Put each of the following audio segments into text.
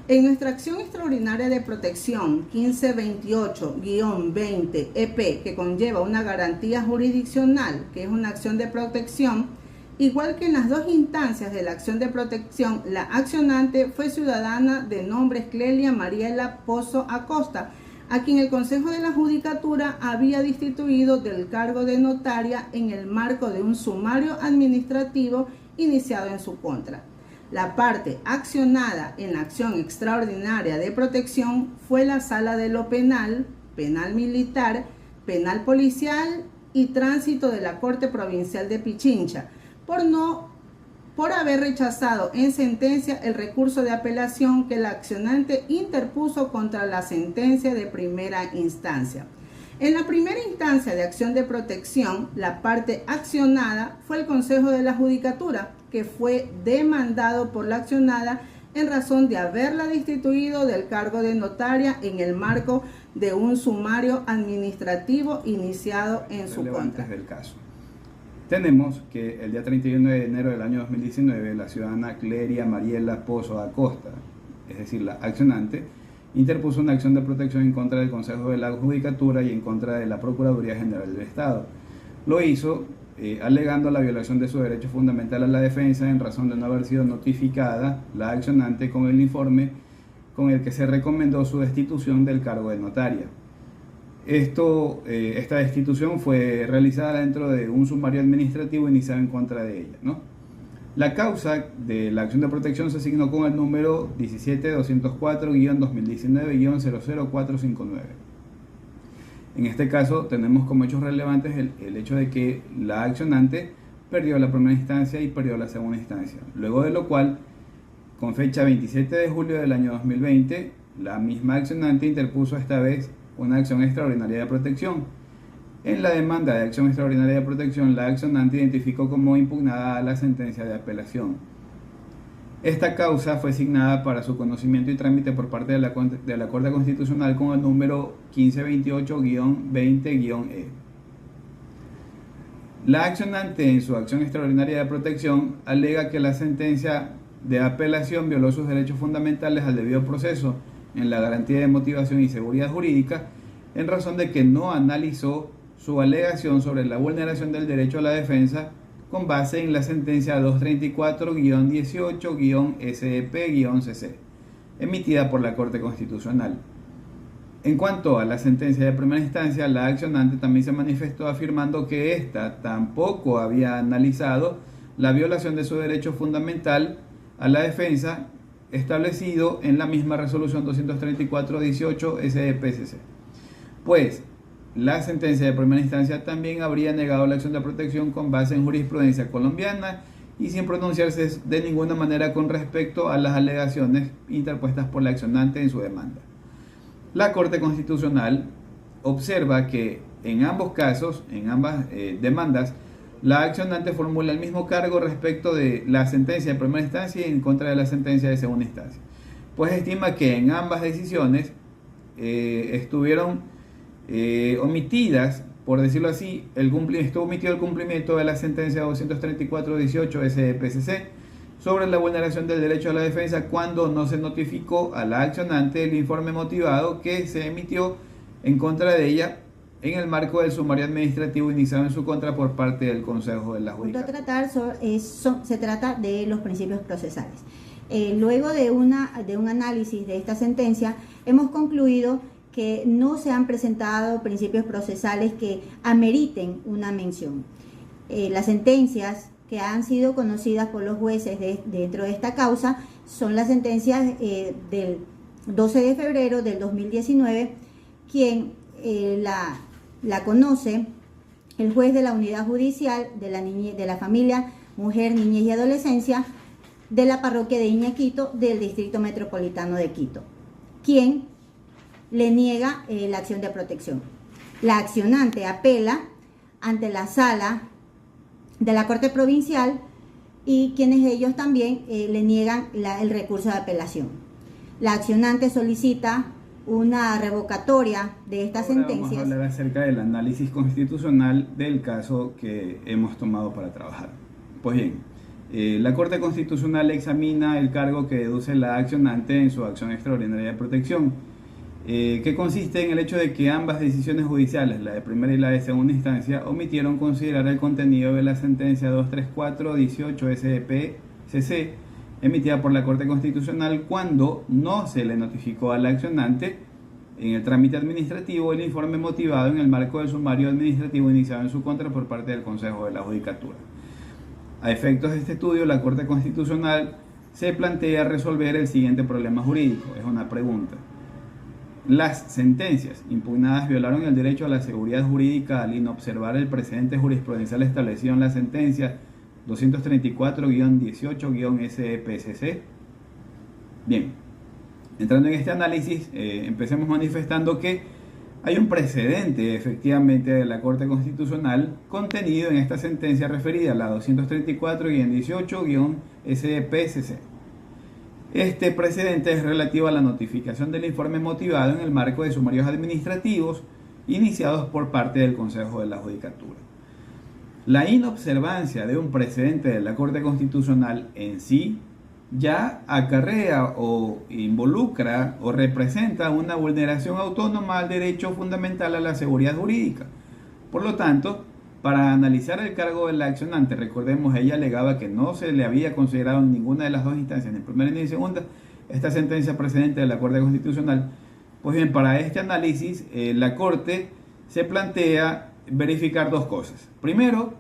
En nuestra acción extraordinaria de protección 1528-20-EP, que conlleva una garantía jurisdiccional, que es una acción de protección, igual que en las dos instancias de la acción de protección, la accionante fue ciudadana de nombre Clelia Mariela Pozo Acosta, a quien el Consejo de la Judicatura había destituido del cargo de notaria en el marco de un sumario administrativo iniciado en su contra. La parte accionada en la acción extraordinaria de protección fue la Sala de lo Penal, Penal Militar, Penal Policial y Tránsito de la Corte Provincial de Pichincha, por haber rechazado en sentencia el recurso de apelación que la accionante interpuso contra la sentencia de primera instancia. En la primera instancia de acción de protección, la parte accionada fue el Consejo de la Judicatura, que fue demandado por la accionada en razón de haberla destituido del cargo de notaria en el marco de un sumario administrativo iniciado en su contra. Del caso. Tenemos que el día 31 de enero del año 2019, la ciudadana Clelia Mariela Pozo Acosta, es decir, la accionante, interpuso una acción de protección en contra del Consejo de la Judicatura y en contra de la Procuraduría General del Estado. Lo hizo alegando la violación de su derecho fundamental a la defensa en razón de no haber sido notificada la accionante con el informe con el que se recomendó su destitución del cargo de notaria. Esta destitución fue realizada dentro de un sumario administrativo iniciado en contra de ella, ¿no? La causa de la acción de protección se asignó con el número 17204-2019-00459. En este caso tenemos como hechos relevantes el hecho de que la accionante perdió la primera instancia y perdió la segunda instancia, luego de lo cual, con fecha 27 de julio del año 2020, la misma accionante interpuso esta vez una acción extraordinaria de protección. En la demanda de acción extraordinaria de protección, la accionante identificó como impugnada la sentencia de apelación. Esta causa fue asignada para su conocimiento y trámite por parte de la Corte Constitucional con el número 1528-20-E. La accionante, en su acción extraordinaria de protección, alega que la sentencia de apelación violó sus derechos fundamentales al debido proceso en la garantía de motivación y seguridad jurídica, en razón de que no analizó su alegación sobre la vulneración del derecho a la defensa con base en la sentencia 234-18-SEP-CC, emitida por la Corte Constitucional. En cuanto a la sentencia de primera instancia, la accionante también se manifestó afirmando que ésta tampoco había analizado la violación de su derecho fundamental a la defensa establecido en la misma resolución 234-18-SEP-CC. Pues la sentencia de primera instancia también habría negado la acción de protección con base en jurisprudencia colombiana y sin pronunciarse de ninguna manera con respecto a las alegaciones interpuestas por la accionante en su demanda. La Corte Constitucional observa que en ambos casos, en ambas demandas, la accionante formula el mismo cargo respecto de la sentencia de primera instancia y en contra de la sentencia de segunda instancia, pues estima que en ambas decisiones estuvieron omitidas, por decirlo así, estuvo omitido el cumplimiento de la sentencia 234-18-SEP-CC sobre la vulneración del derecho a la defensa cuando no se notificó a la accionante el informe motivado que se emitió en contra de ella en el marco del sumario administrativo iniciado en su contra por parte del Consejo de la Judicatura. Se trata de los principios procesales. Luego de un análisis de esta sentencia, hemos concluido que no se han presentado principios procesales que ameriten una mención. Las sentencias que han sido conocidas por los jueces dentro de esta causa son las sentencias del 12 de febrero del 2019, quien la conoce el juez de la Unidad Judicial de la Familia, Mujer, Niñez y Adolescencia de la Parroquia de Iñaquito del Distrito Metropolitano de Quito, quien le niega la acción de protección. La accionante apela ante la Sala de la Corte Provincial y quienes ellos también le niegan el recurso de apelación. La accionante solicita una revocatoria de estas sentencias. Vamos a hablar acerca del análisis constitucional del caso que hemos tomado para trabajar. Pues bien, La Corte Constitucional examina el cargo que deduce la accionante en su acción extraordinaria de protección, que consiste en el hecho de que ambas decisiones judiciales, la de primera y la de segunda instancia, omitieron considerar el contenido de la sentencia 234-18 SEP-CC emitida por la Corte Constitucional cuando no se le notificó a la accionante en el trámite administrativo el informe motivado en el marco del sumario administrativo iniciado en su contra por parte del Consejo de la Judicatura. A efectos de este estudio, la Corte Constitucional se plantea resolver el siguiente problema jurídico. Es una pregunta. Las sentencias impugnadas violaron el derecho a la seguridad jurídica al inobservar el precedente jurisprudencial establecido en la sentencia 234-18-SEPCC. Bien, entrando en este análisis, empecemos manifestando que hay un precedente efectivamente de la Corte Constitucional contenido en esta sentencia referida, la 234-18-SEPCC. Este precedente es relativo a la notificación del informe motivado en el marco de sumarios administrativos iniciados por parte del Consejo de la Judicatura. La inobservancia de un precedente de la Corte Constitucional en sí ya acarrea o involucra o representa una vulneración autónoma al derecho fundamental a la seguridad jurídica. Por lo tanto, para analizar el cargo de la accionante, recordemos, ella alegaba que no se le había considerado en ninguna de las dos instancias, ni en primera ni en segunda, esta sentencia precedente de la Corte Constitucional. Pues bien, para este análisis, la Corte se plantea verificar dos cosas. Primero,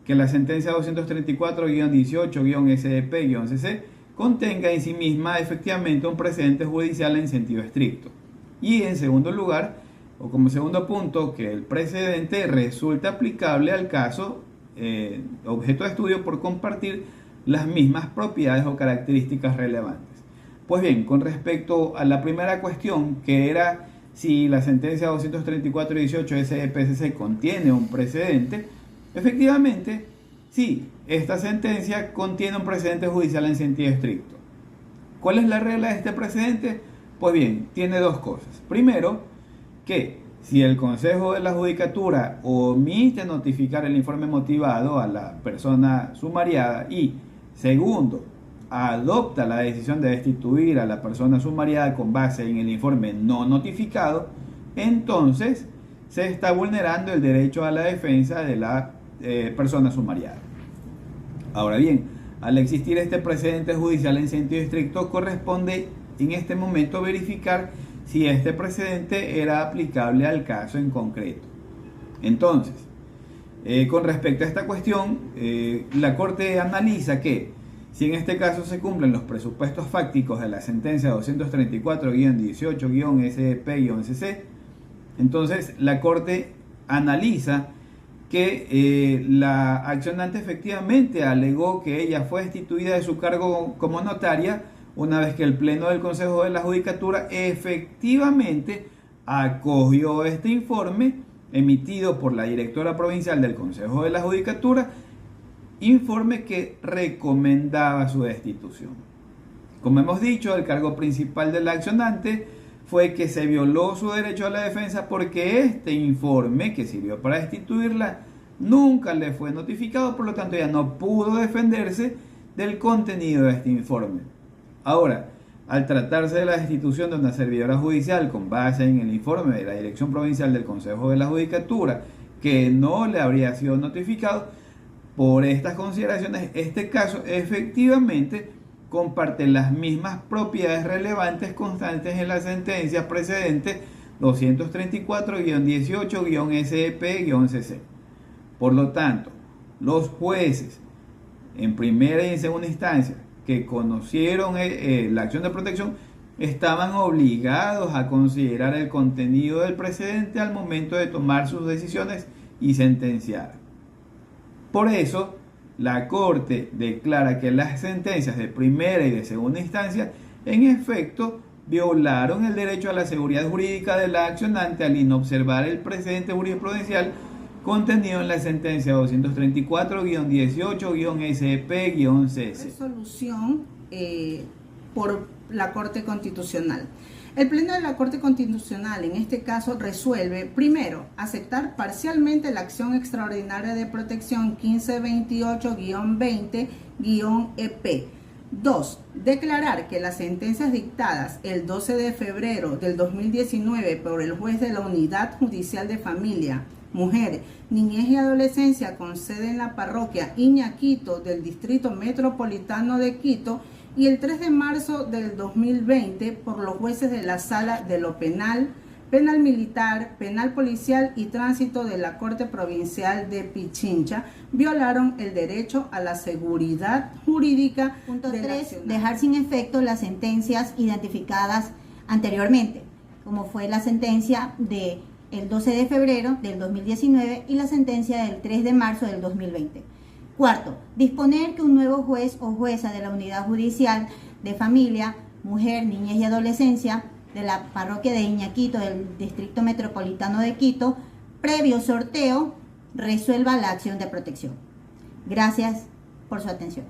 que la sentencia 234-18-SEP-CC contenga en sí misma efectivamente un precedente judicial en sentido estricto. Y en segundo lugar, o como segundo punto, que el precedente resulta aplicable al caso objeto de estudio por compartir las mismas propiedades o características relevantes. Pues bien, con respecto a la primera cuestión, que era si la sentencia 234-18 SEPCC contiene un precedente, efectivamente, sí, esta sentencia contiene un precedente judicial en sentido estricto. ¿Cuál es la regla de este precedente? Pues bien, tiene dos cosas. Primero, que si el Consejo de la Judicatura omite notificar el informe motivado a la persona sumariada y, segundo, adopta la decisión de destituir a la persona sumariada con base en el informe no notificado, entonces se está vulnerando el derecho a la defensa de la persona sumariada. Ahora bien, al existir este precedente judicial en sentido estricto, corresponde en este momento verificar si este precedente era aplicable al caso en concreto. Entonces, con respecto a esta cuestión, la Corte analiza que si en este caso se cumplen los presupuestos fácticos de la sentencia 234-18-SEP-CC, entonces la Corte analiza que la accionante efectivamente alegó que ella fue destituida de su cargo como notaria una vez que el Pleno del Consejo de la Judicatura efectivamente acogió este informe emitido por la directora provincial del Consejo de la Judicatura, informe que recomendaba su destitución. Como hemos dicho, el cargo principal de la accionante fue que se violó su derecho a la defensa porque este informe que sirvió para destituirla nunca le fue notificado, por lo tanto ella no pudo defenderse del contenido de este informe. Ahora, al tratarse de la destitución de una servidora judicial con base en el informe de la Dirección Provincial del Consejo de la Judicatura que no le habría sido notificado, por estas consideraciones, este caso efectivamente comparte las mismas propiedades relevantes constantes en la sentencia precedente 234-18-SEP-CC. Por lo tanto, los jueces en primera y en segunda instancia que conocieron la acción de protección estaban obligados a considerar el contenido del precedente al momento de tomar sus decisiones y sentenciar. Por eso, la Corte declara que las sentencias de primera y de segunda instancia, en efecto, violaron el derecho a la seguridad jurídica de la accionante al inobservar el precedente jurisprudencial contenido en la sentencia 234-18-SEP-CC. Resolución por la Corte Constitucional. El Pleno de la Corte Constitucional en este caso resuelve, primero, aceptar parcialmente la acción extraordinaria de protección 1528-20-EP. 2. Declarar que las sentencias dictadas el 12 de febrero del 2019 por el juez de la Unidad Judicial de Familia, Mujer, Niñez y Adolescencia con sede en la parroquia Iñaquito del Distrito Metropolitano de Quito y el 3 de marzo del 2020 por los jueces de la Sala de lo Penal, Penal Militar, Penal Policial y Tránsito de la Corte Provincial de Pichincha violaron el derecho a la seguridad jurídica. Punto 3. Dejar sin efecto las sentencias identificadas anteriormente, como fue la sentencia del 12 de febrero del 2019 y la sentencia del 3 de marzo del 2020. Cuarto, disponer que un nuevo juez o jueza de la Unidad Judicial de Familia, Mujer, Niñez y Adolescencia de la parroquia de Iñaquito del Distrito Metropolitano de Quito, previo sorteo, resuelva la acción de protección. Gracias por su atención.